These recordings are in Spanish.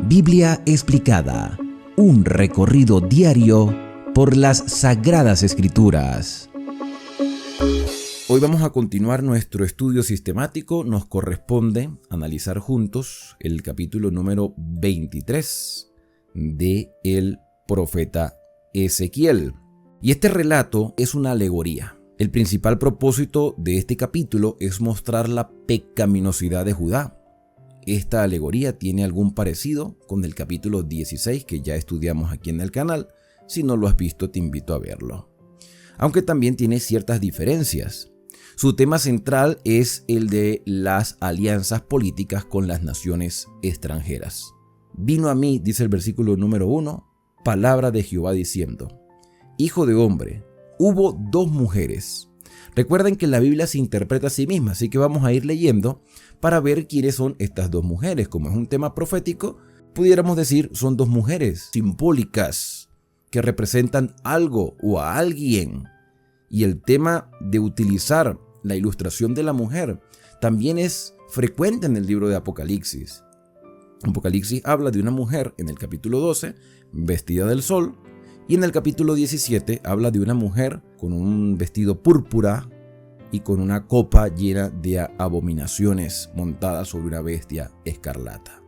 Biblia explicada, un recorrido diario por las Sagradas Escrituras. Hoy vamos a continuar nuestro estudio sistemático. Nos corresponde analizar juntos el capítulo número 23 de el profeta Ezequiel. Y este relato es una alegoría. El principal propósito de este capítulo es mostrar la pecaminosidad de Judá. Esta alegoría tiene algún parecido con el capítulo 16 que ya estudiamos aquí en el canal. Si no lo has visto, te invito a verlo. Aunque también tiene ciertas diferencias. Su tema central es el de las alianzas políticas con las naciones extranjeras. Vino a mí, dice el versículo número 1, palabra de Jehová diciendo: Hijo de hombre, hubo dos mujeres. Recuerden que la Biblia se interpreta a sí misma, así que vamos a ir leyendo para ver quiénes son estas dos mujeres. Como es un tema profético, pudiéramos decir son dos mujeres simbólicas que representan algo o a alguien. Y el tema de utilizar la ilustración de la mujer también es frecuente en el libro de Apocalipsis. Apocalipsis habla de una mujer en el capítulo 12 vestida del sol, y en el capítulo 17 habla de una mujer con un vestido púrpura y con una copa llena de abominaciones montada sobre una bestia escarlata.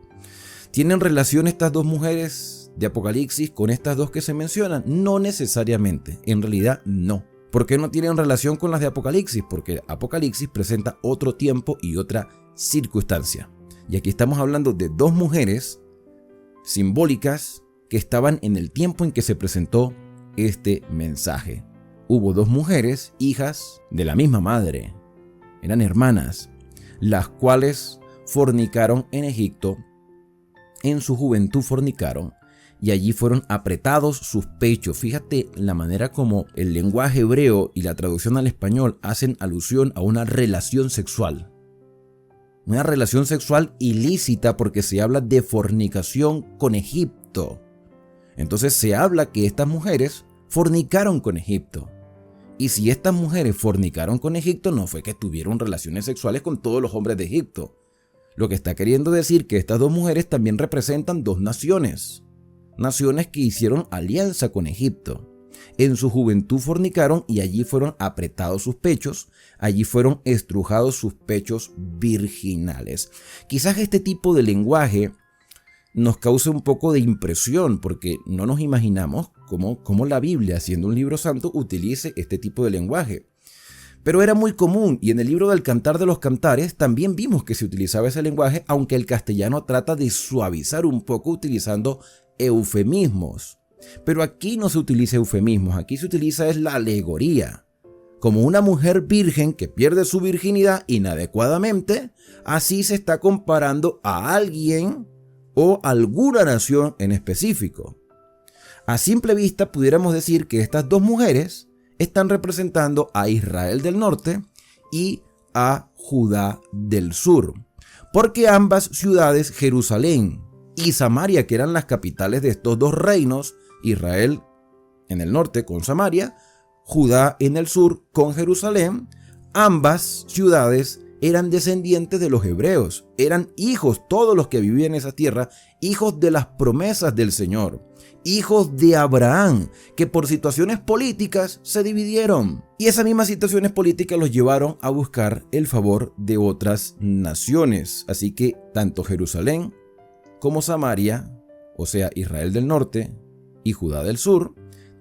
¿Tienen relación estas dos mujeres de Apocalipsis con estas dos que se mencionan? No necesariamente, en realidad no. ¿Por qué no tienen relación con las de Apocalipsis? Porque Apocalipsis presenta otro tiempo y otra circunstancia. Y aquí estamos hablando de dos mujeres simbólicas que estaban en el tiempo en que se presentó este mensaje. Hubo dos mujeres, hijas de la misma madre, eran hermanas, las cuales fornicaron en Egipto, en su juventud fornicaron, y allí fueron apretados sus pechos. Fíjate la manera como el lenguaje hebreo y la traducción al español hacen alusión a una relación sexual. Una relación sexual ilícita porque se habla de fornicación con Egipto. Entonces se habla que estas mujeres fornicaron con Egipto. Y si estas mujeres fornicaron con Egipto, no fue que tuvieron relaciones sexuales con todos los hombres de Egipto. Lo que está queriendo decir que estas dos mujeres también representan dos naciones. Naciones que hicieron alianza con Egipto. En su juventud fornicaron y allí fueron apretados sus pechos, allí fueron estrujados sus pechos virginales. Quizás este tipo de lenguaje nos cause un poco de impresión porque no nos imaginamos cómo la Biblia, siendo un libro santo, utilice este tipo de lenguaje. Pero era muy común, y en el libro del Cantar de los Cantares también vimos que se utilizaba ese lenguaje, aunque el castellano trata de suavizar un poco utilizando eufemismos. Pero aquí no se utiliza eufemismos, aquí se utiliza es la alegoría. Como una mujer virgen que pierde su virginidad inadecuadamente, así se está comparando a alguien o alguna nación en específico. A simple vista pudiéramos decir que estas dos mujeres están representando a Israel del norte y a Judá del sur, porque ambas ciudades, Jerusalén y Samaria, que eran las capitales de estos dos reinos, Israel en el norte con Samaria, Judá en el sur con Jerusalén, ambas ciudades eran descendientes de los hebreos, eran hijos, todos los que vivían en esa tierra, hijos de las promesas del Señor, hijos de Abraham, que por situaciones políticas se dividieron. Y esas mismas situaciones políticas los llevaron a buscar el favor de otras naciones. Así que tanto Jerusalén como Samaria, o sea Israel del norte y Judá del sur,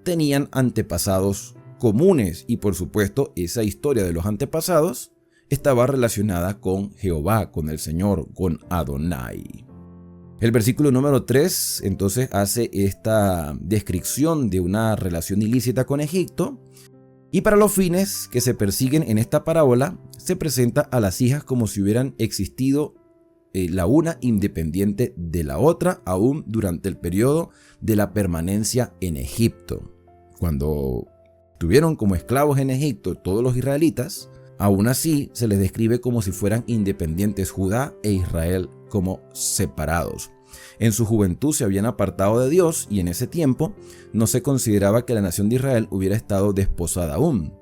tenían antepasados comunes, y por supuesto esa historia de los antepasados estaba relacionada con Jehová, con el Señor, con Adonai. El versículo número 3 entonces hace esta descripción de una relación ilícita con Egipto, y para los fines que se persiguen en esta parábola se presenta a las hijas como si hubieran existido la una independiente de la otra, aún durante el periodo de la permanencia en Egipto. Cuando estuvieron como esclavos en Egipto todos los israelitas, aún así se les describe como si fueran independientes, Judá e Israel como separados. En su juventud se habían apartado de Dios, y en ese tiempo no se consideraba que la nación de Israel hubiera estado desposada aún.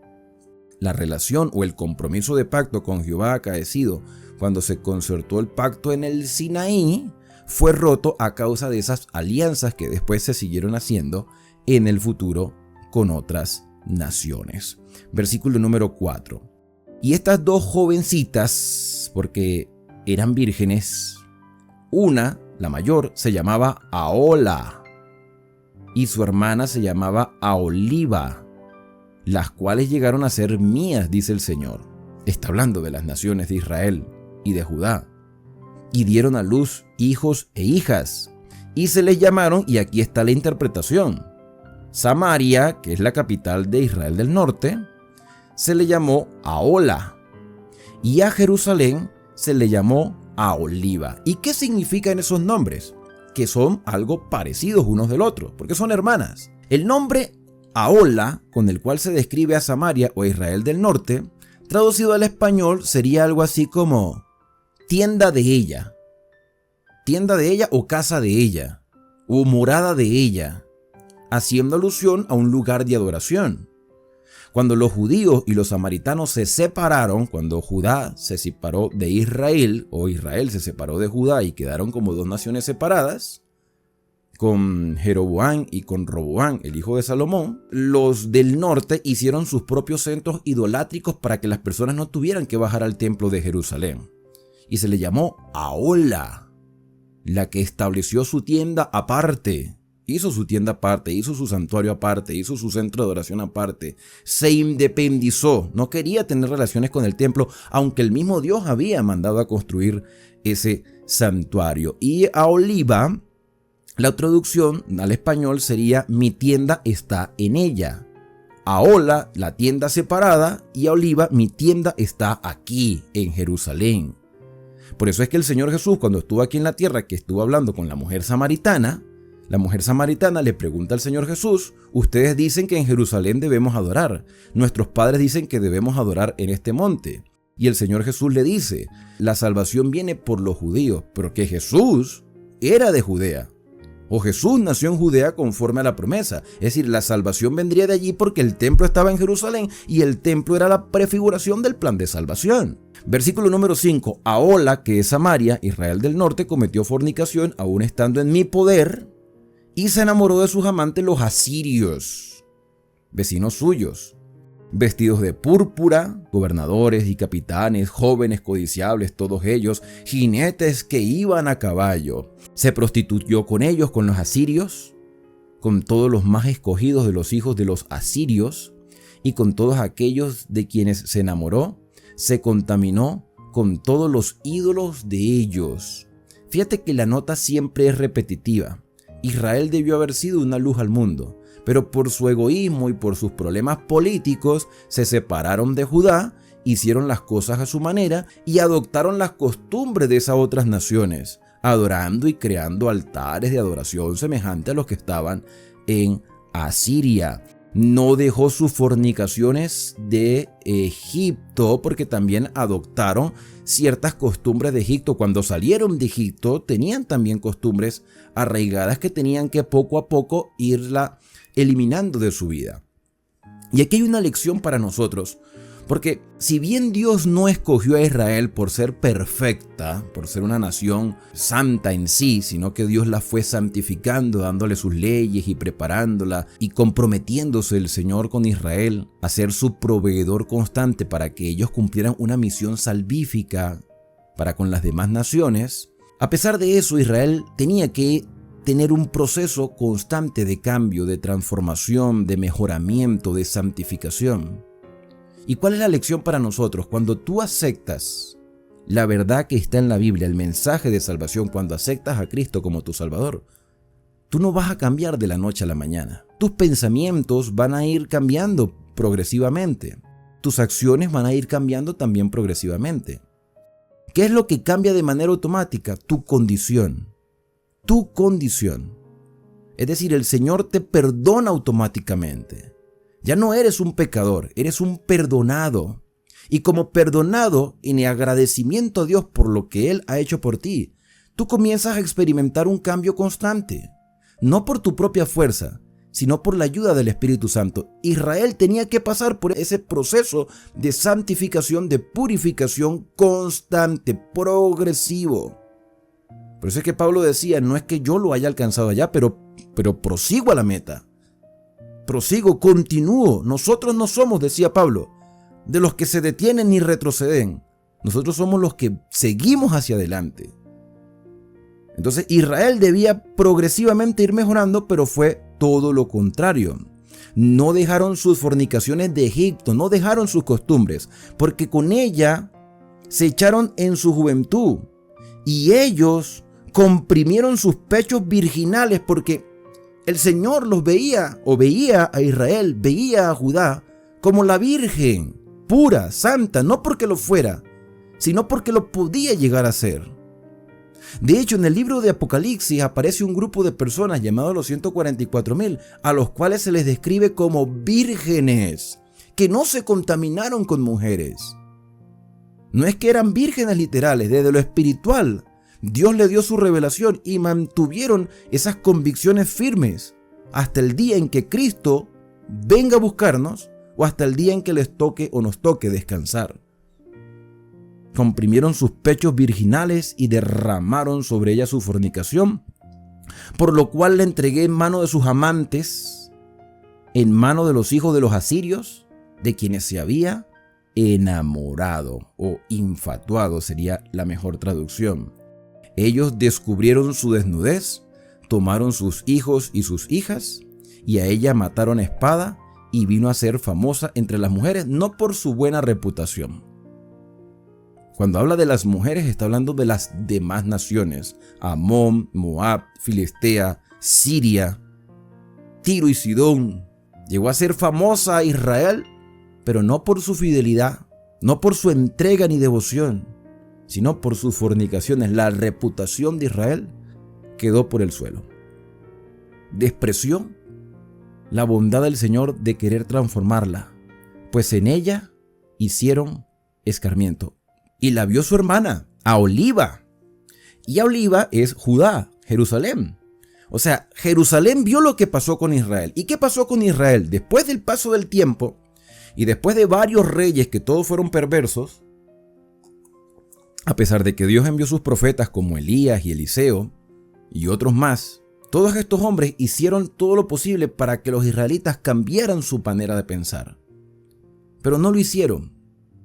La relación o el compromiso de pacto con Jehová acaecido cuando se concertó el pacto en el Sinaí fue roto a causa de esas alianzas que después se siguieron haciendo en el futuro con otras naciones. Versículo número 4. Y estas dos jovencitas, porque eran vírgenes, una, la mayor, se llamaba Ahola y su hermana se llamaba Aholiba, las cuales llegaron a ser mías, dice el Señor. Está hablando de las naciones de Israel y de Judá. Y dieron a luz hijos e hijas, y se les llamaron, y aquí está la interpretación, Samaria, que es la capital de Israel del norte, se le llamó Ahola, y a Jerusalén se le llamó Aholiba. ¿Y qué significan esos nombres? Que son algo parecidos unos del otro, porque son hermanas. El nombre Ahola, con el cual se describe a Samaria o Israel del norte, traducido al español sería algo así como tienda de ella o casa de ella, o morada de ella, haciendo alusión a un lugar de adoración. Cuando los judíos y los samaritanos se separaron, cuando Judá se separó de Israel, o Israel se separó de Judá y quedaron como dos naciones separadas, con Jeroboam y con Roboam, el hijo de Salomón, los del norte hicieron sus propios centros idolátricos para que las personas no tuvieran que bajar al templo de Jerusalén. Y se le llamó Ahola, la que estableció su tienda aparte. Hizo su tienda aparte, hizo su santuario aparte, hizo su centro de adoración aparte. Se independizó, no quería tener relaciones con el templo, aunque el mismo Dios había mandado a construir ese santuario. Y Aholiba, la traducción al español sería mi tienda está en ella. Ahola, la tienda separada, y Aholiba, mi tienda está aquí en Jerusalén. Por eso es que el Señor Jesús, cuando estuvo aquí en la tierra, que estuvo hablando con la mujer samaritana le pregunta al Señor Jesús, ustedes dicen que en Jerusalén debemos adorar, nuestros padres dicen que debemos adorar en este monte. Y el Señor Jesús le dice, la salvación viene por los judíos, pero que Jesús era de Judea, o Jesús nació en Judea conforme a la promesa. Es decir, la salvación vendría de allí porque el templo estaba en Jerusalén y el templo era la prefiguración del plan de salvación. Versículo número 5, Ahola, que es Samaria, Israel del norte, cometió fornicación aún estando en mi poder, y se enamoró de sus amantes los asirios, vecinos suyos, vestidos de púrpura, gobernadores y capitanes, jóvenes codiciables todos ellos, jinetes que iban a caballo. Se prostituyó con ellos, con los asirios, con todos los más escogidos de los hijos de los asirios, y con todos aquellos de quienes se enamoró, se contaminó con todos los ídolos de ellos. Fíjate que la nota siempre es repetitiva. Israel debió haber sido una luz al mundo, pero por su egoísmo y por sus problemas políticos se separaron de Judá, hicieron las cosas a su manera y adoptaron las costumbres de esas otras naciones, adorando y creando altares de adoración semejantes a los que estaban en Asiria. No dejó sus fornicaciones de Egipto porque también adoptaron ciertas costumbres de Egipto. Cuando salieron de Egipto tenían también costumbres arraigadas que tenían que poco a poco irla eliminando de su vida. Y aquí hay una lección para nosotros, porque si bien Dios no escogió a Israel por ser perfecta, por ser una nación santa en sí, sino que Dios la fue santificando, dándole sus leyes y preparándola y comprometiéndose el Señor con Israel a ser su proveedor constante para que ellos cumplieran una misión salvífica para con las demás naciones. A pesar de eso, Israel tenía que tener un proceso constante de cambio, de transformación, de mejoramiento, de santificación. ¿Y cuál es la lección para nosotros? Cuando tú aceptas la verdad que está en la Biblia, el mensaje de salvación, cuando aceptas a Cristo como tu Salvador, tú no vas a cambiar de la noche a la mañana. Tus pensamientos van a ir cambiando progresivamente. Tus acciones van a ir cambiando también progresivamente. ¿Qué es lo que cambia de manera automática? Tu condición. Tu condición. Es decir, el Señor te perdona automáticamente. Ya no eres un pecador, eres un perdonado. Y como perdonado, en agradecimiento a Dios por lo que Él ha hecho por ti, tú comienzas a experimentar un cambio constante. No por tu propia fuerza, sino por la ayuda del Espíritu Santo. Israel tenía que pasar por ese proceso de santificación, de purificación constante, progresivo. Por eso es que Pablo decía, no es que yo lo haya alcanzado allá, pero prosigo a la meta. Prosigo, continúo. Nosotros no somos, decía Pablo, de los que se detienen ni retroceden. Nosotros somos los que seguimos hacia adelante. Entonces Israel debía progresivamente ir mejorando, pero fue todo lo contrario. No dejaron sus fornicaciones de Egipto, no dejaron sus costumbres, porque con ella se echaron en su juventud. Y ellos comprimieron sus pechos virginales porque el Señor los veía, o veía a Israel, veía a Judá como la virgen, pura, santa, no porque lo fuera, sino porque lo podía llegar a ser. De hecho, en el libro de Apocalipsis aparece un grupo de personas llamados los 144,000, a los cuales se les describe como vírgenes, que no se contaminaron con mujeres. No es que eran vírgenes literales, desde lo espiritual, Dios le dio su revelación y mantuvieron esas convicciones firmes hasta el día en que Cristo venga a buscarnos o hasta el día en que les toque o nos toque descansar. Comprimieron sus pechos virginales y derramaron sobre ella su fornicación, por lo cual le entregué en mano de sus amantes, en mano de los hijos de los asirios, de quienes se había enamorado o infatuado sería la mejor traducción. Ellos descubrieron su desnudez, tomaron sus hijos y sus hijas, y a ella mataron a espada, y vino a ser famosa entre las mujeres, no por su buena reputación. Cuando habla de las mujeres, está hablando de las demás naciones: Amón, Moab, Filistea, Siria, Tiro y Sidón. Llegó a ser famosa Israel, pero no por su fidelidad, no por su entrega ni devoción, sino por sus fornicaciones. La reputación de Israel quedó por el suelo. Despreció la bondad del Señor de querer transformarla, pues en ella hicieron escarmiento. Y la vio su hermana, Aholiba. Y Aholiba es Judá, Jerusalén. O sea, Jerusalén vio lo que pasó con Israel. ¿Y qué pasó con Israel? Después del paso del tiempo y después de varios reyes que todos fueron perversos, a pesar de que Dios envió sus profetas como Elías y Eliseo y otros más, todos estos hombres hicieron todo lo posible para que los israelitas cambiaran su manera de pensar. Pero no lo hicieron.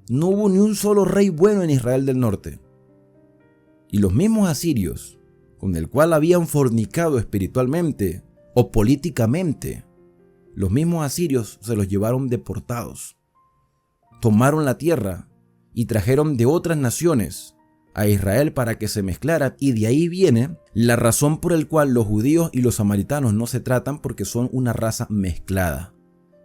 No hubo ni un solo rey bueno en Israel del norte. Y los mismos asirios, con el cual habían fornicado espiritualmente o políticamente, los mismos asirios se los llevaron deportados. Tomaron la tierra y trajeron de otras naciones a Israel para que se mezclara, y de ahí viene la razón por la cual los judíos y los samaritanos no se tratan, porque son una raza mezclada.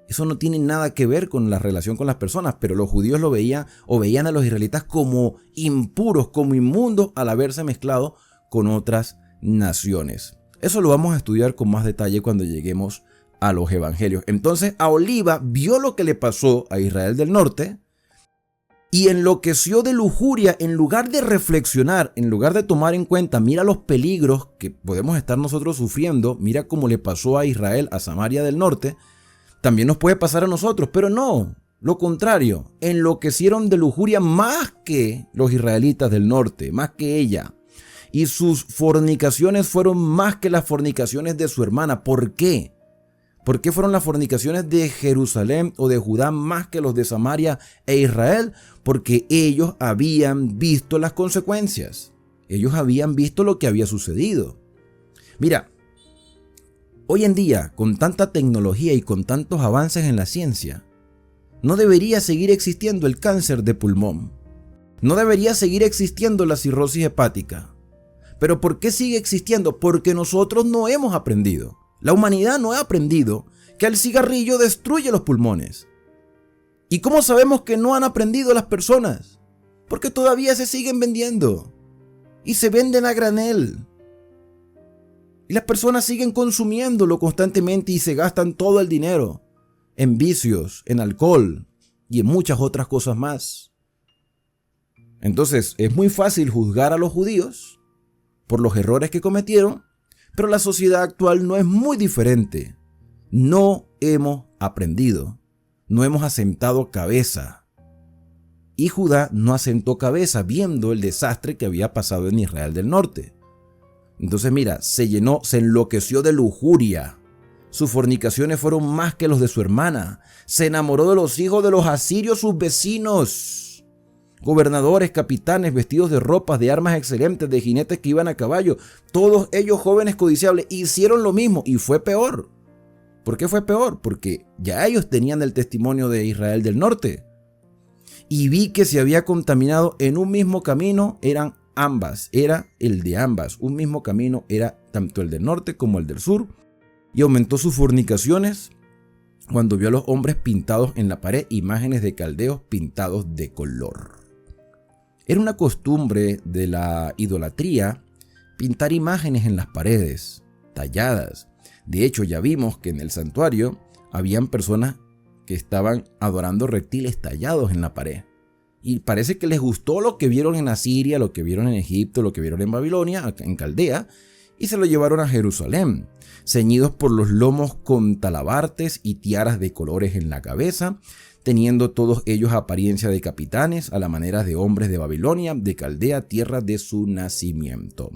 Eso no tiene nada que ver con la relación con las personas, pero los judíos lo veían o veían a los israelitas como impuros, como inmundos al haberse mezclado con otras naciones. Eso lo vamos a estudiar con más detalle cuando lleguemos a los evangelios. Entonces Aholiba vio lo que le pasó a Israel del norte y enloqueció de lujuria. En lugar de reflexionar, en lugar de tomar en cuenta, mira los peligros que podemos estar nosotros sufriendo, mira cómo le pasó a Israel, a Samaria del norte, también nos puede pasar a nosotros. Pero no, lo contrario, enloquecieron de lujuria más que los israelitas del norte, más que ella. Y sus fornicaciones fueron más que las fornicaciones de su hermana. ¿Por qué? ¿Por qué fueron las fornicaciones de Jerusalén o de Judá más que los de Samaria e Israel? Porque ellos habían visto las consecuencias. Ellos habían visto lo que había sucedido. Mira, hoy en día, con tanta tecnología y con tantos avances en la ciencia, no debería seguir existiendo el cáncer de pulmón. No debería seguir existiendo la cirrosis hepática. ¿Pero por qué sigue existiendo? Porque nosotros no hemos aprendido. La humanidad no ha aprendido que el cigarrillo destruye los pulmones. ¿Y cómo sabemos que no han aprendido las personas? Porque todavía se siguen vendiendo. Y se venden a granel. Y las personas siguen consumiéndolo constantemente y se gastan todo el dinero en vicios, en alcohol y en muchas otras cosas más. Entonces es muy fácil juzgar a los judíos por los errores que cometieron, pero la sociedad actual no es muy diferente. No hemos aprendido, no hemos asentado cabeza. Y Judá no asentó cabeza viendo el desastre que había pasado en Israel del norte. Entonces mira, se llenó, se enloqueció de lujuria. Sus fornicaciones fueron más que los de su hermana. Se enamoró de los hijos de los asirios, sus vecinos. Gobernadores, capitanes, vestidos de ropas, de armas excelentes, de jinetes que iban a caballo. Todos ellos jóvenes codiciables hicieron lo mismo y fue peor. ¿Por qué fue peor? Porque ya ellos tenían el testimonio de Israel del norte. Y vi que se había contaminado en un mismo camino, eran ambas, era el de ambas. Un mismo camino era tanto el del norte como el del sur. Y aumentó sus fornicaciones cuando vio a los hombres pintados en la pared, imágenes de caldeos pintados de color. Era una costumbre de la idolatría pintar imágenes en las paredes, talladas. De hecho, ya vimos que en el santuario habían personas que estaban adorando reptiles tallados en la pared. Y parece que les gustó lo que vieron en Asiria, lo que vieron en Egipto, lo que vieron en Babilonia, en Caldea, y se lo llevaron a Jerusalén, ceñidos por los lomos con talabartes y tiaras de colores en la cabeza, teniendo todos ellos apariencia de capitanes, a la manera de hombres de Babilonia, de Caldea, tierra de su nacimiento.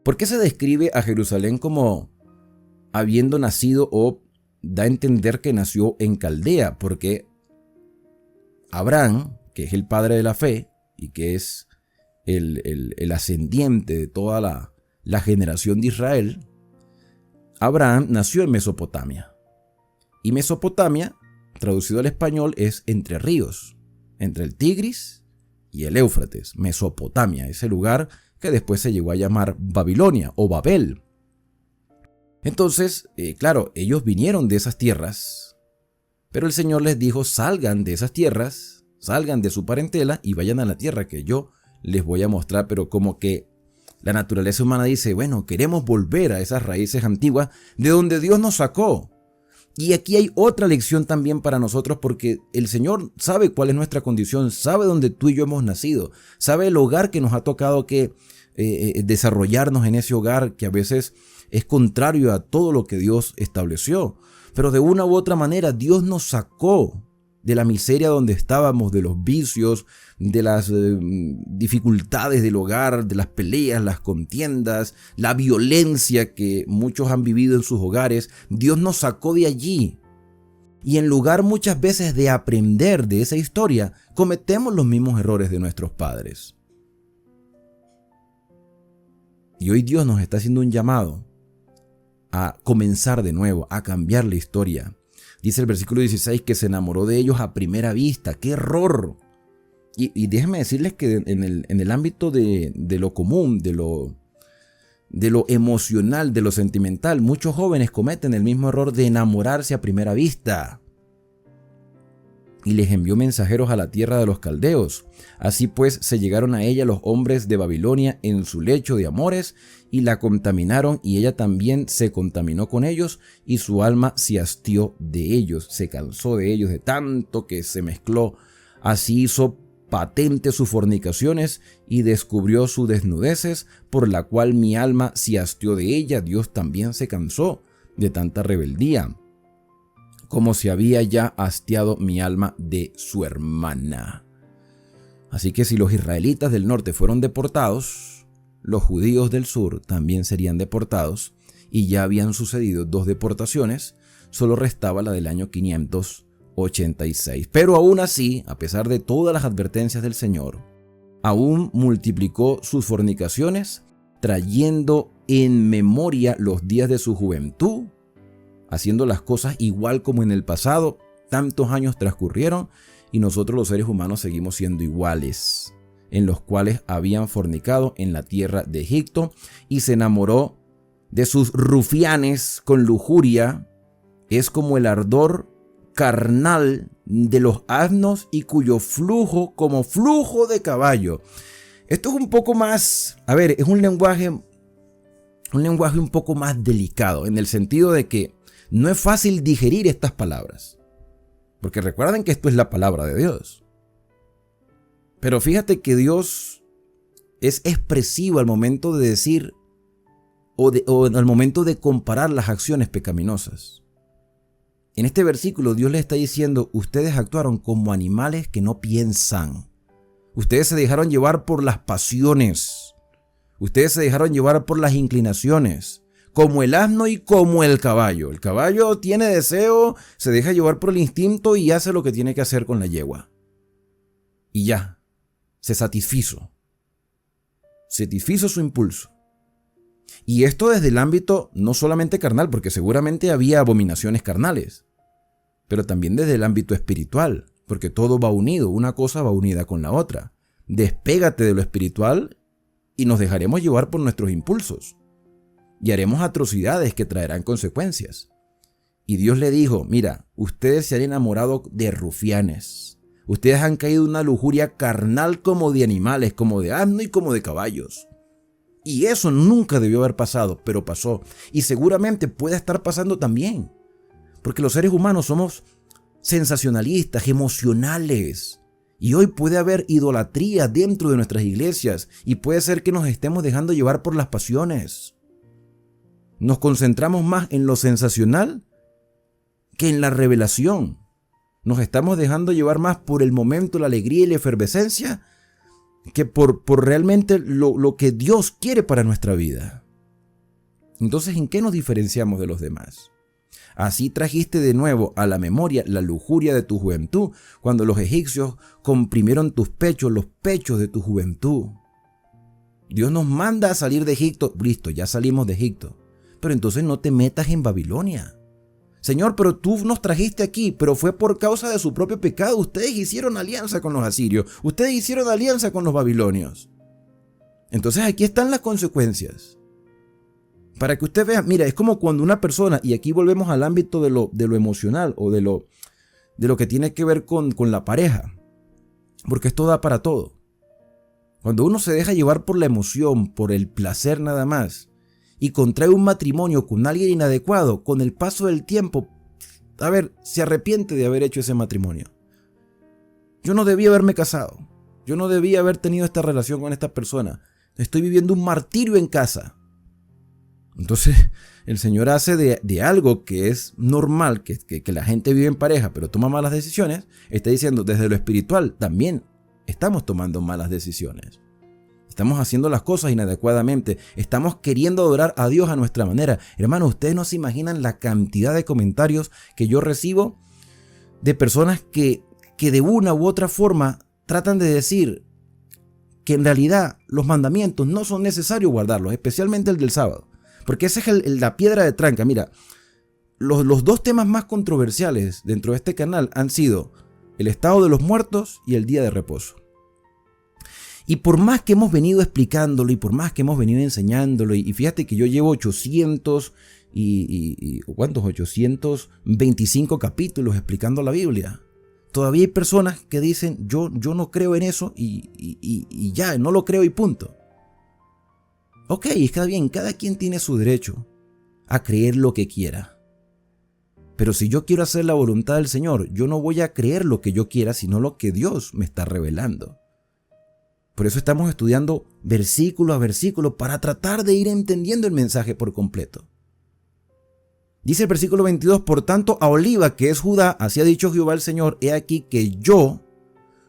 ¿Por qué se describe a Jerusalén como habiendo nacido o da a entender que nació en Caldea? Porque Abraham, que es el padre de la fe y que es el ascendiente de toda la generación de Israel, Abraham nació en Mesopotamia. Y Mesopotamia, traducido al español, es entre ríos, entre el Tigris y el Éufrates. Mesopotamia, ese lugar que después se llegó a llamar Babilonia o Babel. Entonces, claro, ellos vinieron de esas tierras, pero el Señor les dijo: salgan de esas tierras, salgan de su parentela y vayan a la tierra que yo les voy a mostrar. Pero como que la naturaleza humana dice: bueno, queremos volver a esas raíces antiguas de donde Dios nos sacó. Y aquí hay otra lección también para nosotros, porque el Señor sabe cuál es nuestra condición, sabe dónde tú y yo hemos nacido, sabe el hogar que nos ha tocado que desarrollarnos en ese hogar, que a veces es contrario a todo lo que Dios estableció. Pero de una u otra manera Dios nos sacó de la miseria donde estábamos, de los vicios, de las dificultades del hogar, de las peleas, las contiendas, la violencia que muchos han vivido en sus hogares. Dios nos sacó de allí. Y en lugar muchas veces de aprender de esa historia, cometemos los mismos errores de nuestros padres. Y hoy Dios nos está haciendo un llamado a comenzar de nuevo, a cambiar la historia. Dice el versículo 16 que se enamoró de ellos a primera vista. ¡Qué error! Y déjenme decirles que en el ámbito de lo común, de lo emocional, de lo sentimental, muchos jóvenes cometen el mismo error de enamorarse a primera vista. Y les envió mensajeros a la tierra de los caldeos. Así pues se llegaron a ella los hombres de Babilonia en su lecho de amores y la contaminaron, y ella también se contaminó con ellos, y su alma se hastió de ellos, se cansó de ellos de tanto que se mezcló. Así hizo patente sus fornicaciones y descubrió sus desnudeces, por la cual mi alma se hastió de ella. Dios también se cansó de tanta rebeldía, como se había ya hastiado mi alma de su hermana. Así que si los israelitas del norte fueron deportados, los judíos del sur también serían deportados, y ya habían sucedido 2 deportaciones, solo restaba la del año 586. Pero aún así, a pesar de todas las advertencias del Señor, aún multiplicó sus fornicaciones, trayendo en memoria los días de su juventud, haciendo las cosas igual como en el pasado. Tantos años transcurrieron y nosotros los seres humanos seguimos siendo iguales, en los cuales habían fornicado en la tierra de Egipto, y se enamoró de sus rufianes con lujuria. Es como el ardor carnal de los asnos y cuyo flujo como flujo de caballo. Esto es un poco más, es un lenguaje un poco más delicado, en el sentido de que no es fácil digerir estas palabras, porque recuerden que esto es la palabra de Dios. Pero fíjate que Dios es expresivo al momento de decir o al momento de comparar las acciones pecaminosas. En este versículo Dios le está diciendo: ustedes actuaron como animales que no piensan. Ustedes se dejaron llevar por las pasiones. Ustedes se dejaron llevar por las inclinaciones, como el asno y como el caballo. El caballo tiene deseo, se deja llevar por el instinto y hace lo que tiene que hacer con la yegua. Y ya, se satisfizo su impulso. Y esto desde el ámbito no solamente carnal, porque seguramente había abominaciones carnales, pero también desde el ámbito espiritual, porque todo va unido, una cosa va unida con la otra. Despégate de lo espiritual y nos dejaremos llevar por nuestros impulsos y haremos atrocidades que traerán consecuencias. Y Dios le dijo, mira, ustedes se han enamorado de rufianes. Ustedes han caído en una lujuria carnal como de animales, como de asno y como de caballos. Y eso nunca debió haber pasado, pero pasó. Y seguramente puede estar pasando también. Porque los seres humanos somos sensacionalistas, emocionales. Y hoy puede haber idolatría dentro de nuestras iglesias. Y puede ser que nos estemos dejando llevar por las pasiones. Nos concentramos más en lo sensacional que en la revelación. Nos estamos dejando llevar más por el momento, la alegría y la efervescencia que por realmente lo que Dios quiere para nuestra vida. Entonces, ¿en qué nos diferenciamos de los demás? Así trajiste de nuevo a la memoria la lujuria de tu juventud, cuando los egipcios comprimieron tus pechos, los pechos de tu juventud. Dios nos manda a salir de Egipto. Listo, ya salimos de Egipto. Pero entonces no te metas en Babilonia. Señor, pero tú nos trajiste aquí, pero fue por causa de su propio pecado. Ustedes hicieron alianza con los asirios. Ustedes hicieron alianza con los babilonios. Entonces aquí están las consecuencias. Para que usted vea, mira, es como cuando una persona, y aquí volvemos al ámbito de lo emocional o de lo que tiene que ver con la pareja. Porque esto da para todo. Cuando uno se deja llevar por la emoción, por el placer nada más, y contrae un matrimonio con alguien inadecuado, con el paso del tiempo, se arrepiente de haber hecho ese matrimonio. Yo no debía haberme casado. Yo no debía haber tenido esta relación con esta persona. Estoy viviendo un martirio en casa. Entonces, el Señor hace de algo que es normal, que la gente vive en pareja, pero toma malas decisiones, está diciendo desde lo espiritual también estamos tomando malas decisiones. Estamos haciendo las cosas inadecuadamente. Estamos queriendo adorar a Dios a nuestra manera. Hermano, ustedes no se imaginan la cantidad de comentarios que yo recibo de personas que de una u otra forma tratan de decir que en realidad los mandamientos no son necesarios guardarlos, especialmente el del sábado. Porque esa es la piedra de tranca. Mira, los dos temas más controversiales dentro de este canal han sido el estado de los muertos y el día de reposo. Y por más que hemos venido explicándolo y por más que hemos venido enseñándolo, y fíjate que yo llevo 825 capítulos explicando la Biblia, todavía hay personas que dicen yo no creo en eso y ya, no lo creo y punto. Ok, está bien, cada quien tiene su derecho a creer lo que quiera. Pero si yo quiero hacer la voluntad del Señor, yo no voy a creer lo que yo quiera, sino lo que Dios me está revelando. Por eso estamos estudiando versículo a versículo para tratar de ir entendiendo el mensaje por completo. Dice el versículo 22, por tanto a Oliva, que es Judá, así ha dicho Jehová el Señor, he aquí que yo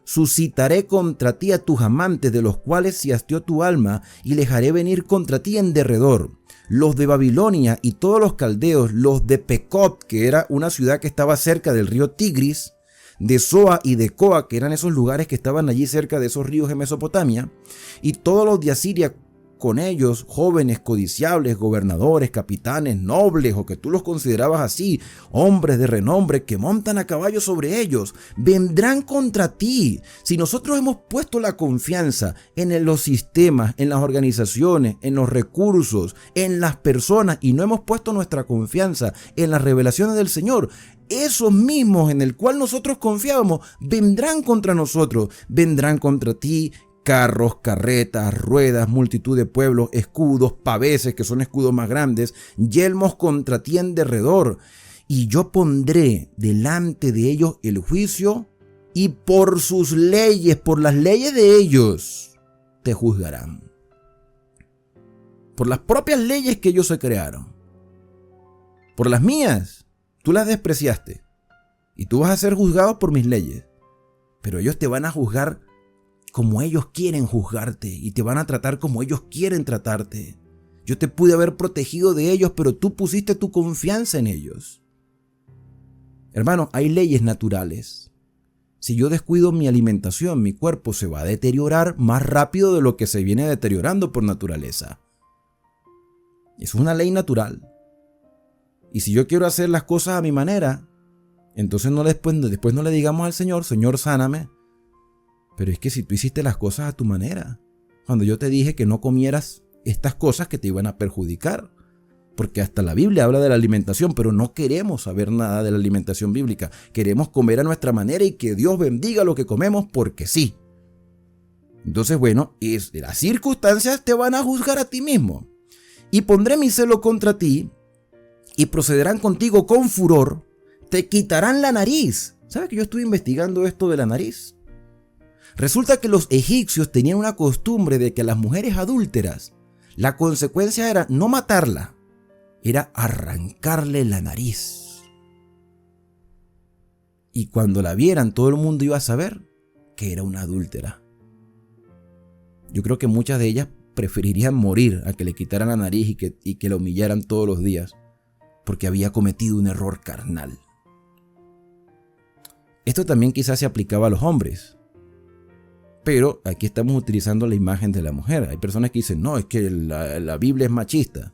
suscitaré contra ti a tus amantes, de los cuales se hastió tu alma, y les haré venir contra ti en derredor, los de Babilonia y todos los caldeos, los de Pecot, que era una ciudad que estaba cerca del río Tigris, de Zoa y de Coa, que eran esos lugares que estaban allí cerca de esos ríos de Mesopotamia, y todos los de Asiria con ellos, jóvenes, codiciables, gobernadores, capitanes, nobles, o que tú los considerabas así, hombres de renombre que montan a caballo sobre ellos, vendrán contra ti. Si nosotros hemos puesto la confianza en los sistemas, en las organizaciones, en los recursos, en las personas, y no hemos puesto nuestra confianza en las revelaciones del Señor, esos mismos en el cual nosotros confiábamos vendrán contra nosotros, vendrán contra ti. Carros, carretas, ruedas, multitud de pueblos, escudos, paveses, que son escudos más grandes, yelmos contra ti en derredor. Y yo pondré delante de ellos el juicio, y por sus leyes, por las leyes de ellos, te juzgarán. Por las propias leyes que ellos se crearon. Por las mías, tú las despreciaste. Y tú vas a ser juzgado por mis leyes. Pero ellos te van a juzgar como ellos quieren juzgarte y te van a tratar como ellos quieren tratarte. Yo te pude haber protegido de ellos, pero tú pusiste tu confianza en ellos. Hermano, hay leyes naturales. Si yo descuido mi alimentación, mi cuerpo se va a deteriorar más rápido de lo que se viene deteriorando por naturaleza. Es una ley natural. Y si yo quiero hacer las cosas a mi manera, entonces después no le digamos al Señor, Señor, sáname. Pero es que si tú hiciste las cosas a tu manera, cuando yo te dije que no comieras estas cosas que te iban a perjudicar, porque hasta la Biblia habla de la alimentación, pero no queremos saber nada de la alimentación bíblica. Queremos comer a nuestra manera y que Dios bendiga lo que comemos porque sí. Entonces, bueno, las circunstancias te van a juzgar a ti mismo. Y pondré mi celo contra ti y procederán contigo con furor. Te quitarán la nariz. ¿Sabes que yo estuve investigando esto de la nariz? Resulta que los egipcios tenían una costumbre de que a las mujeres adúlteras, la consecuencia era no matarla, era arrancarle la nariz. Y cuando la vieran, todo el mundo iba a saber que era una adúltera. Yo creo que muchas de ellas preferirían morir a que le quitaran la nariz y que la humillaran todos los días, porque había cometido un error carnal. Esto también quizás se aplicaba a los hombres, pero aquí estamos utilizando la imagen de la mujer. Hay personas que dicen, no, es que la Biblia es machista.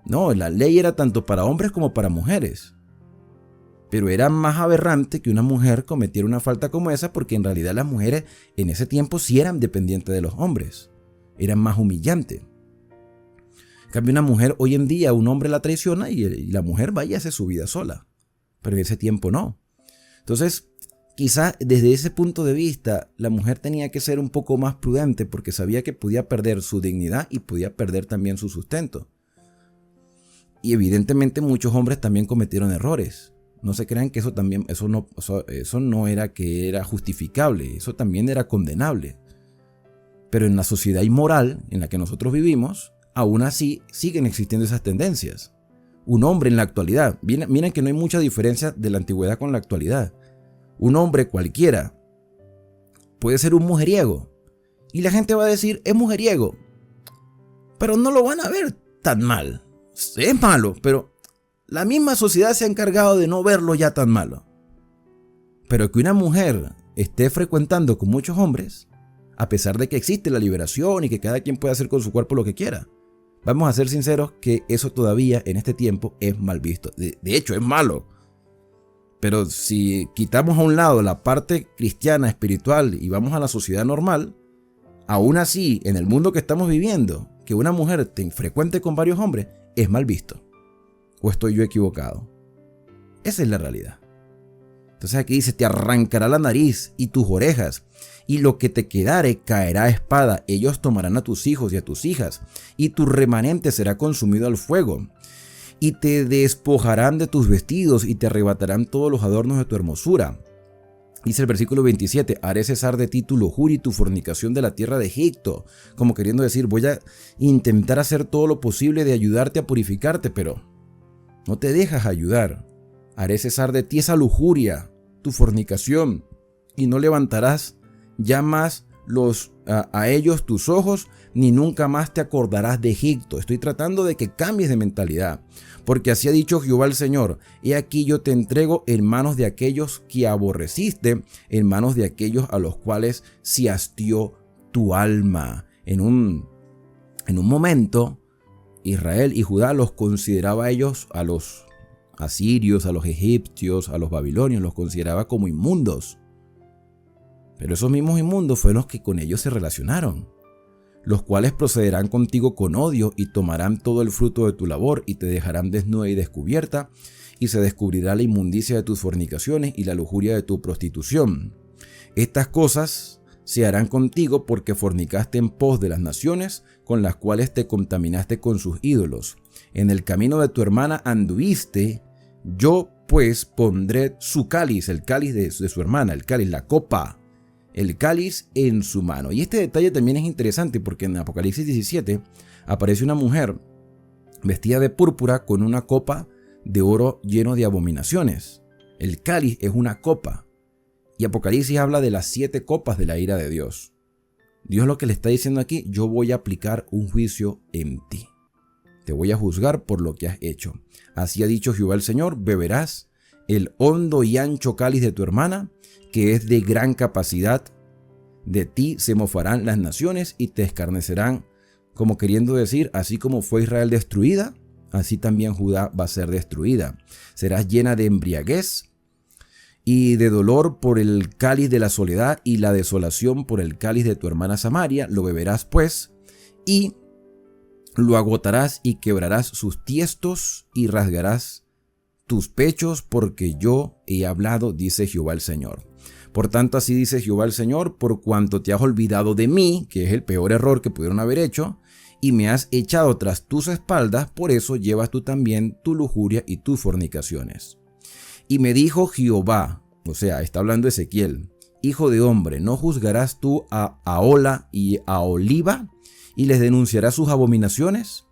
No, la ley era tanto para hombres como para mujeres. Pero era más aberrante que una mujer cometiera una falta como esa, porque en realidad las mujeres en ese tiempo sí eran dependientes de los hombres. Eran más humillantes. En cambio, una mujer hoy en día, un hombre la traiciona y la mujer vaya a hacer su vida sola. Pero en ese tiempo no. Entonces, quizás desde ese punto de vista, la mujer tenía que ser un poco más prudente porque sabía que podía perder su dignidad y podía perder también su sustento. Y evidentemente muchos hombres también cometieron errores. No se crean que eso no era que era justificable, eso también era condenable. Pero en la sociedad inmoral en la que nosotros vivimos, aún así siguen existiendo esas tendencias. Un hombre en la actualidad, miren que no hay mucha diferencia de la antigüedad con la actualidad. Un hombre cualquiera puede ser un mujeriego y la gente va a decir, es mujeriego, pero no lo van a ver tan mal. Es malo, pero la misma sociedad se ha encargado de no verlo ya tan malo. Pero que una mujer esté frecuentando con muchos hombres, a pesar de que existe la liberación y que cada quien puede hacer con su cuerpo lo que quiera, vamos a ser sinceros que eso todavía en este tiempo es mal visto. De hecho, es malo. Pero si quitamos a un lado la parte cristiana, espiritual y vamos a la sociedad normal, aún así, en el mundo que estamos viviendo, que una mujer te frecuente con varios hombres es mal visto. ¿O estoy yo equivocado? Esa es la realidad. Entonces aquí dice, te arrancará la nariz y tus orejas, y lo que te quedare caerá a espada. Ellos tomarán a tus hijos y a tus hijas, y tu remanente será consumido al fuego. Y te despojarán de tus vestidos, y te arrebatarán todos los adornos de tu hermosura. Dice el versículo 27, haré cesar de ti tu lujuria y tu fornicación de la tierra de Egipto. Como queriendo decir, voy a intentar hacer todo lo posible de ayudarte a purificarte, pero no te dejas ayudar. Haré cesar de ti esa lujuria, tu fornicación, y no levantarás ya más a ellos tus ojos, ni nunca más te acordarás de Egipto. Estoy tratando de que cambies de mentalidad, porque así ha dicho Jehová el Señor, he aquí yo te entrego en manos de aquellos que aborreciste, en manos de aquellos a los cuales se hastió tu alma. En un momento, Israel y Judá los consideraba a ellos, a los asirios, a los egipcios, a los babilonios, los consideraba como inmundos. Pero esos mismos inmundos fueron los que con ellos se relacionaron, los cuales procederán contigo con odio y tomarán todo el fruto de tu labor y te dejarán desnuda y descubierta, y se descubrirá la inmundicia de tus fornicaciones y la lujuria de tu prostitución. Estas cosas se harán contigo porque fornicaste en pos de las naciones con las cuales te contaminaste con sus ídolos. En el camino de tu hermana anduviste, yo pues pondré su cáliz, el cáliz de su hermana, el cáliz, la copa, el cáliz en su mano. Y este detalle también es interesante porque en Apocalipsis 17 aparece una mujer vestida de púrpura con una copa de oro lleno de abominaciones. El cáliz es una copa. Y Apocalipsis habla de las 7 copas de la ira de Dios. Dios lo que le está diciendo aquí, yo voy a aplicar un juicio en ti. Te voy a juzgar por lo que has hecho. Así ha dicho Jehová el Señor, beberás el hondo y ancho cáliz de tu hermana, que es de gran capacidad. De ti se mofarán las naciones y te escarnecerán, como queriendo decir, así como fue Israel destruida, así también Judá va a ser destruida. Serás llena de embriaguez y de dolor por el cáliz de la soledad y la desolación por el cáliz de tu hermana Samaria. Lo beberás pues y lo agotarás y quebrarás sus tiestos y rasgarás tus pechos, porque yo he hablado, dice Jehová el Señor. Por tanto, así dice Jehová el Señor, por cuanto te has olvidado de mí, que es el peor error que pudieron haber hecho, y me has echado tras tus espaldas, por eso llevas tú también tu lujuria y tus fornicaciones. Y me dijo Jehová, o sea, está hablando Ezequiel, hijo de hombre, ¿no juzgarás tú a Ahola y a Oliva y les denunciarás sus abominaciones?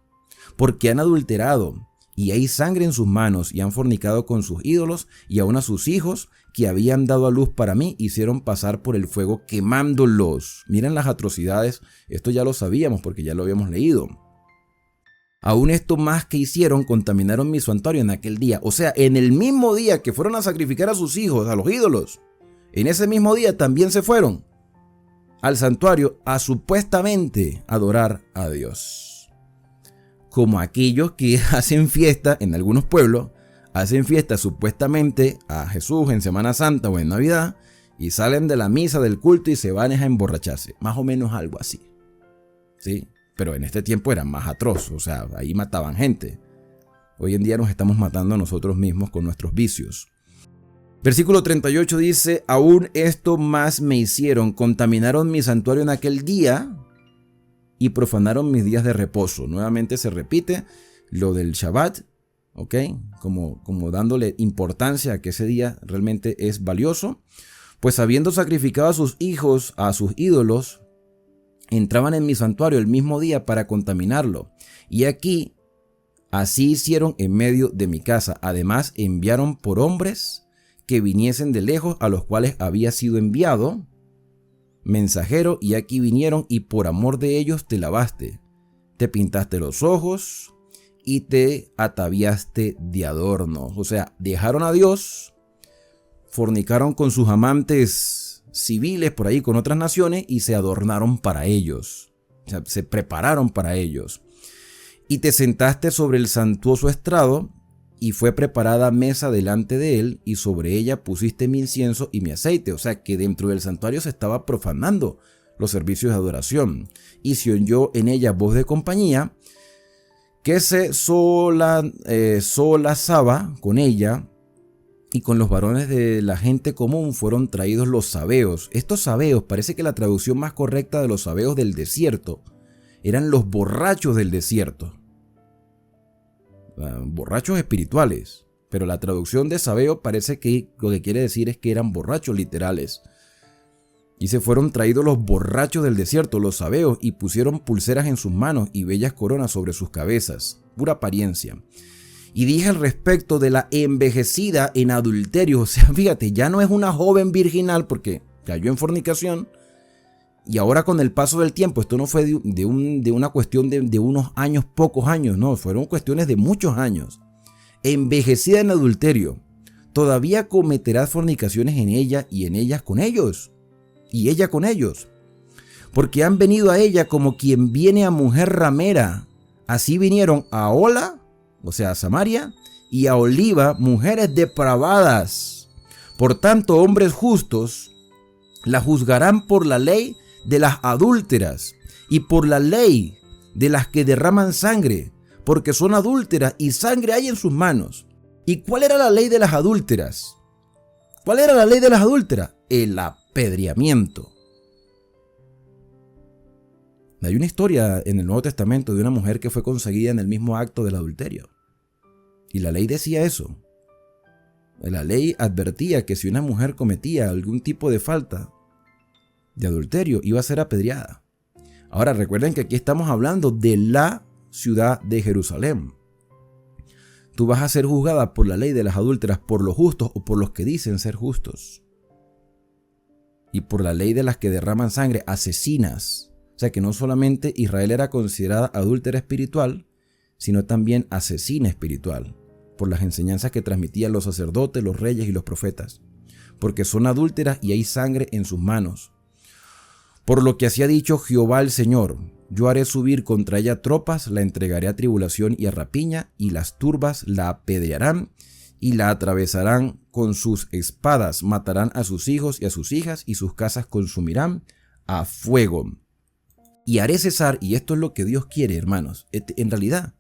Porque han adulterado y hay sangre en sus manos y han fornicado con sus ídolos, y aun a sus hijos que habían dado a luz para mí hicieron pasar por el fuego quemándolos. Miren las atrocidades, esto ya lo sabíamos porque ya lo habíamos leído. Aún esto más que hicieron, contaminaron mi santuario en aquel día. O sea, en el mismo día que fueron a sacrificar a sus hijos, a los ídolos, en ese mismo día también se fueron al santuario a supuestamente adorar a Dios. Como aquellos que hacen fiesta en algunos pueblos, hacen fiesta supuestamente a Jesús en Semana Santa o en Navidad y salen de la misa, del culto y se van a emborracharse. Más o menos algo así. ¿Sí? Pero en este tiempo era más atroz, o sea, ahí mataban gente. Hoy en día nos estamos matando a nosotros mismos con nuestros vicios. Versículo 38 dice, aún esto más me hicieron, contaminaron mi santuario en aquel día y profanaron mis días de reposo. Nuevamente se repite lo del Shabbat, ¿ok? Como dándole importancia a que ese día realmente es valioso. Pues habiendo sacrificado a sus hijos, a sus ídolos, entraban en mi santuario el mismo día para contaminarlo. Y aquí, así hicieron en medio de mi casa. Además, enviaron por hombres que viniesen de lejos, a los cuales había sido enviado mensajero, y aquí vinieron, y por amor de ellos te lavaste, te pintaste los ojos y te ataviaste de adornos. O sea, dejaron a Dios, fornicaron con sus amantes civiles por ahí con otras naciones y se adornaron para ellos. O sea, se prepararon para ellos. Y te sentaste sobre el suntuoso estrado, y fue preparada mesa delante de él, y sobre ella pusiste mi incienso y mi aceite. O sea que dentro del santuario se estaba profanando los servicios de adoración. Y se oyó en ella voz de compañía que se solazaba con ella, y con los varones de la gente común fueron traídos los sabeos. Estos sabeos, parece que la traducción más correcta de los sabeos del desierto eran los borrachos del desierto. Borrachos espirituales, pero la traducción de sabeo parece que lo que quiere decir es que eran borrachos literales. Y se fueron traídos los borrachos del desierto, los sabeos, y pusieron pulseras en sus manos y bellas coronas sobre sus cabezas, pura apariencia. Y dije al respecto de la envejecida en adulterio, o sea, fíjate, ya no es una joven virginal porque cayó en fornicación. Y ahora con el paso del tiempo, esto no fue de una cuestión de unos años, pocos años, no, fueron cuestiones de muchos años. Envejecida en adulterio, todavía cometerás fornicaciones en ella y en ellas con ellos, y ella con ellos. Porque han venido a ella como quien viene a mujer ramera. Así vinieron a Ahola, o sea, a Samaria, y a Oliva, mujeres depravadas. Por tanto, hombres justos la juzgarán por la ley de las adúlteras y por la ley de las que derraman sangre, porque son adúlteras y sangre hay en sus manos. ¿Y cuál era la ley de las adúlteras? ¿Cuál era la ley de las adúlteras? El apedreamiento. Hay una historia en el Nuevo Testamento de una mujer que fue conseguida en el mismo acto del adulterio. Y la ley decía eso. La ley advertía que si una mujer cometía algún tipo de falta de adulterio, iba a ser apedreada. Ahora recuerden que aquí estamos hablando de la ciudad de Jerusalén. Tú vas a ser juzgada por la ley de las adúlteras, por los justos o por los que dicen ser justos. y por la ley de las que derraman sangre, asesinas. O sea que no solamente Israel era considerada adúltera espiritual, sino también asesina espiritual, por las enseñanzas que transmitían los sacerdotes, los reyes y los profetas, porque son adúlteras y hay sangre en sus manos. Por lo que así ha dicho Jehová el Señor: yo haré subir contra ella tropas, la entregaré a tribulación y a rapiña, y las turbas la apedrearán y la atravesarán con sus espadas, matarán a sus hijos y a sus hijas, y sus casas consumirán a fuego. Y haré cesar, y esto es lo que Dios quiere, hermanos. En realidad,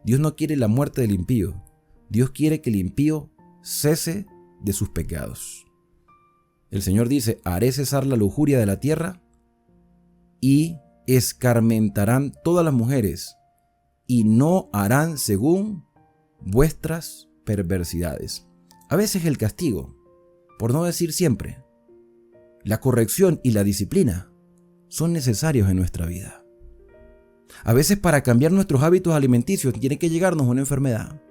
Dios no quiere la muerte del impío. Dios quiere que el impío cese de sus pecados. El Señor dice: haré cesar la lujuria de la tierra, y escarmentarán todas las mujeres, y no harán según vuestras perversidades. A veces el castigo, por no decir siempre, la corrección y la disciplina son necesarios en nuestra vida. A veces para cambiar nuestros hábitos alimenticios tiene que llegarnos una enfermedad.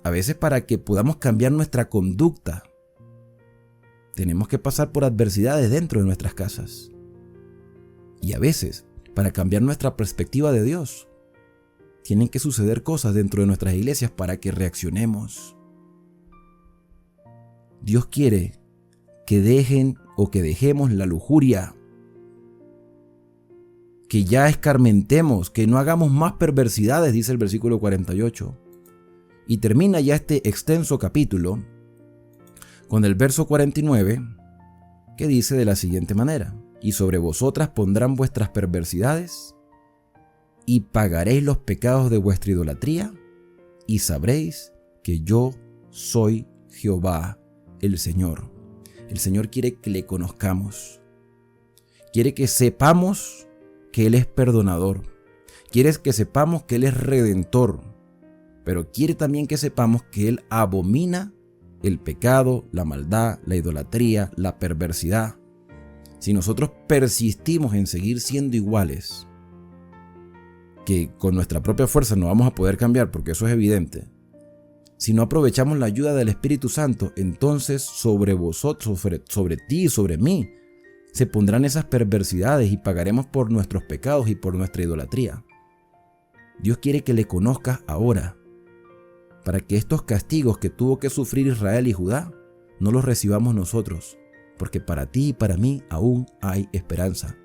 A veces para que podamos cambiar nuestra conducta tenemos que pasar por adversidades dentro de nuestras casas. Y a veces, para cambiar nuestra perspectiva de Dios, tienen que suceder cosas dentro de nuestras iglesias para que reaccionemos. Dios quiere que dejen o que dejemos la lujuria, que ya escarmentemos, que no hagamos más perversidades, dice el versículo 48. Y termina ya este extenso capítulo con el verso 49, que dice de la siguiente manera: y sobre vosotras pondrán vuestras perversidades, y pagaréis los pecados de vuestra idolatría, y sabréis que yo soy Jehová el Señor. El Señor quiere que le conozcamos, quiere que sepamos que Él es perdonador, quiere que sepamos que Él es redentor, pero quiere también que sepamos que Él abomina el pecado, la maldad, la idolatría, la perversidad. Si nosotros persistimos en seguir siendo iguales, que con nuestra propia fuerza no vamos a poder cambiar, porque eso es evidente, si no aprovechamos la ayuda del Espíritu Santo, entonces sobre vosotros, sobre ti y sobre mí, se pondrán esas perversidades y pagaremos por nuestros pecados y por nuestra idolatría. Dios quiere que le conozcas ahora, para que estos castigos que tuvo que sufrir Israel y Judá no los recibamos nosotros, porque para ti y para mí aún hay esperanza.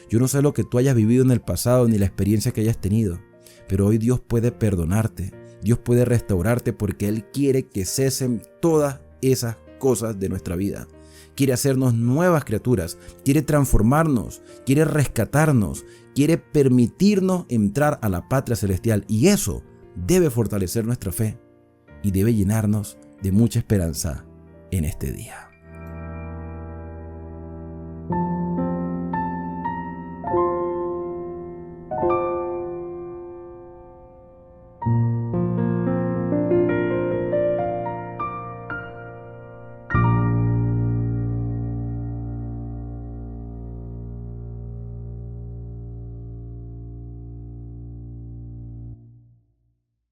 Yo no sé lo que tú hayas vivido en el pasado ni la experiencia que hayas tenido, pero hoy Dios puede perdonarte, Dios puede restaurarte, porque Él quiere que cesen todas esas cosas de nuestra vida. Quiere hacernos nuevas criaturas, quiere transformarnos, quiere rescatarnos, quiere permitirnos entrar a la patria celestial, y eso debe fortalecer nuestra fe y debe llenarnos de mucha esperanza en este día.